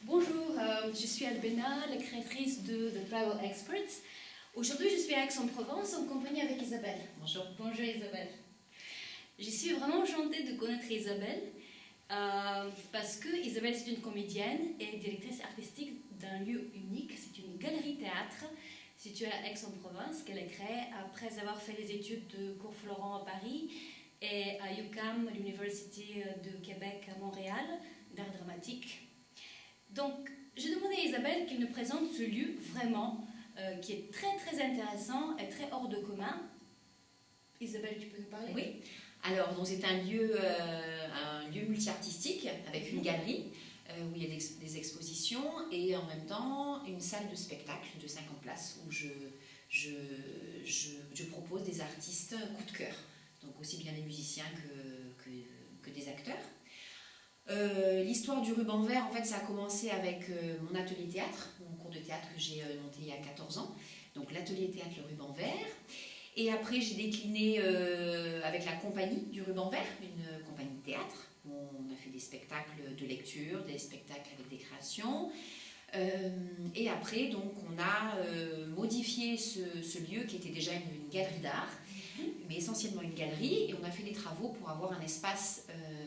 Bonjour, je suis Albena, la créatrice de The Travel Experts. Aujourd'hui, je suis à Aix-en-Provence en compagnie avec Isabelle. Bonjour. Bonjour Isabelle. Je suis vraiment enchantée de connaître Isabelle parce que Isabelle c'est une comédienne et directrice artistique d'un lieu unique. C'est une galerie-théâtre située à Aix-en-Provence qu'elle a créée après avoir fait les études de Cours Florent à Paris et à UQAM, l'Université de Québec à Montréal, d'art dramatique. Donc, j'ai demandé à Isabelle qu'elle nous présente ce lieu vraiment qui est très très intéressant et très hors de commun. Isabelle, tu peux nous parler? Oui. Alors, c'est un lieu multi-artistique avec une galerie où il y a des expositions et en même temps une salle de spectacle de 50 places où je propose des artistes coup de cœur. Donc aussi bien des musiciens que des acteurs. L'histoire du ruban vert, en fait, ça a commencé avec mon atelier théâtre, mon cours de théâtre que j'ai monté il y a 14 ans. Donc l'atelier théâtre, le ruban vert. Et après, j'ai décliné avec la compagnie du ruban vert, une compagnie de théâtre. On a fait des spectacles de lecture, des spectacles avec des créations. Et après, donc, on a modifié ce lieu qui était déjà une galerie d'art, mais essentiellement une galerie, et on a fait des travaux pour avoir un espace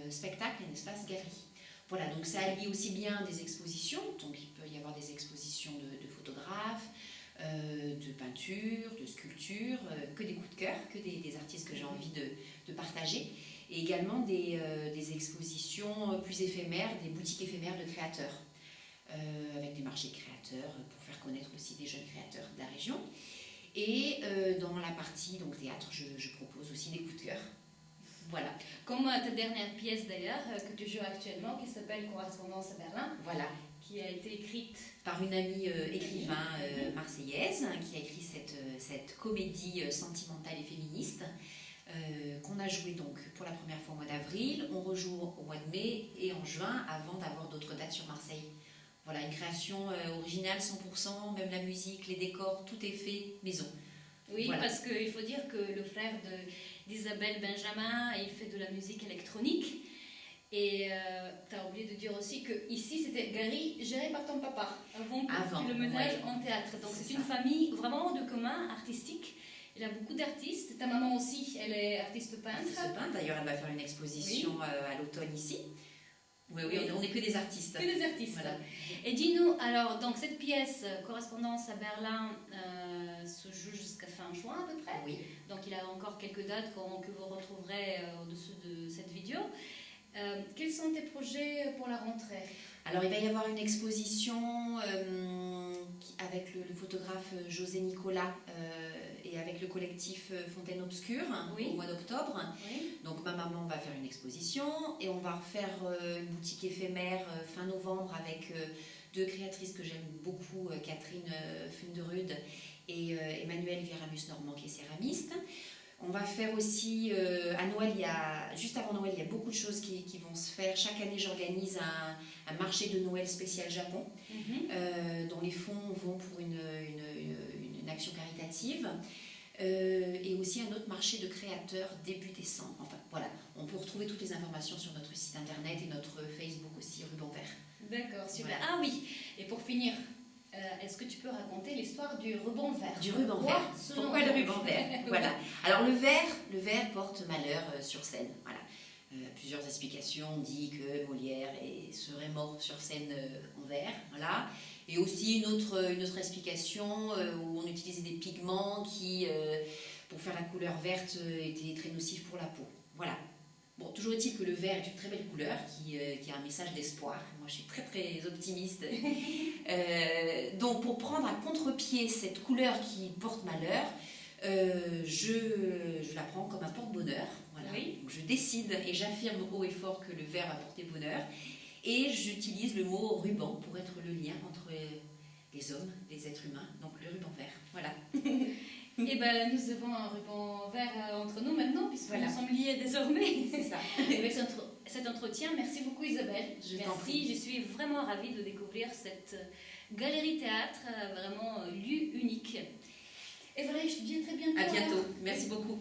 spectacle et un espace galerie. Voilà, donc ça allie aussi bien des expositions, donc il peut y avoir des expositions de photographes, de peinture, de sculpture, que des coups de cœur, que des artistes que j'ai envie de partager, et également des expositions plus éphémères, des boutiques éphémères de créateurs, avec des marchés de créateurs pour faire connaître aussi des jeunes créateurs de la région. Et dans la partie donc, théâtre, je propose aussi des coups de cœur. Voilà. Comme ta dernière pièce d'ailleurs, que tu joues actuellement, qui s'appelle Correspondance à Berlin. Voilà. Qui a été écrite par une amie écrivain marseillaise, qui a écrit cette comédie sentimentale et féministe, qu'on a jouée donc pour la première fois au mois d'avril, on rejoue au mois de mai et en juin, avant d'avoir d'autres dates sur Marseille. Voilà, une création originale 100%, même la musique, les décors, tout est fait maison. Oui, voilà. Parce qu'il faut dire que le frère d'Isabelle Benjamin, il fait de la musique électronique. Et tu as oublié de dire aussi que ici c'était galerie gérée par ton papa, avant le menage en théâtre. Donc c'est une famille vraiment de commun, artistique. Il a beaucoup d'artistes. Ta maman aussi, elle est artiste peintre. Artiste peintre, d'ailleurs elle va faire une exposition à l'automne ici. Oui, on n'est que des artistes. Que des artistes. Voilà. Et dis-nous, alors, donc cette pièce, Correspondance à Berlin, se joue jusqu'à fin juin à peu près. Oui. Donc il y a encore quelques dates que vous retrouverez au-dessous de cette vidéo. Quels sont tes projets pour la rentrée? Alors il va y avoir une exposition avec le photographe José Nicolas et avec le collectif Fontaine Obscure au mois d'octobre. Oui. Donc ma maman va faire une exposition et on va refaire une boutique éphémère fin novembre avec deux créatrices que j'aime beaucoup, Catherine Funderud et Emmanuelle Viramus-Normand qui est céramiste. On va faire aussi, à Noël, juste avant Noël, il y a beaucoup de choses qui vont se faire. Chaque année, j'organise un marché de Noël spécial Japon, dont les fonds vont pour une action caritative. Et aussi un autre marché de créateurs début décembre. Enfin, voilà, on peut retrouver toutes les informations sur notre site internet et notre Facebook aussi, Ruban Vert. D'accord, super. Voilà. Ah oui, et pour finir, est-ce que tu peux raconter l'histoire du ruban vert? Du ruban vert. Pourquoi le ruban vert? Voilà. Alors le vert porte malheur sur scène. Voilà. Plusieurs explications. On dit que Molière serait mort sur scène en vert. Voilà. Et aussi une autre explication où on utilisait des pigments qui, pour faire la couleur verte, étaient très nocifs pour la peau. Voilà. Bon, toujours est-il que le vert est une très belle couleur qui a un message d'espoir. Moi, je suis très très optimiste. Donc, pour prendre à contre-pied cette couleur qui porte malheur, je la prends comme un porte-bonheur. Voilà. Oui. Donc, je décide et j'affirme haut et fort que le vert va porter bonheur. Et j'utilise le mot ruban pour être le lien entre les hommes, les êtres humains. Donc, le ruban vert. Voilà. Et bien, nous avons un ruban vert entre nous maintenant, puisque nous sommes liés désormais. C'est ça. Avec cet entretien, merci beaucoup Isabelle. Merci, je suis vraiment ravie de découvrir cette galerie théâtre, vraiment lieu unique. Et voilà, je te dis à très bientôt. À bientôt, merci beaucoup.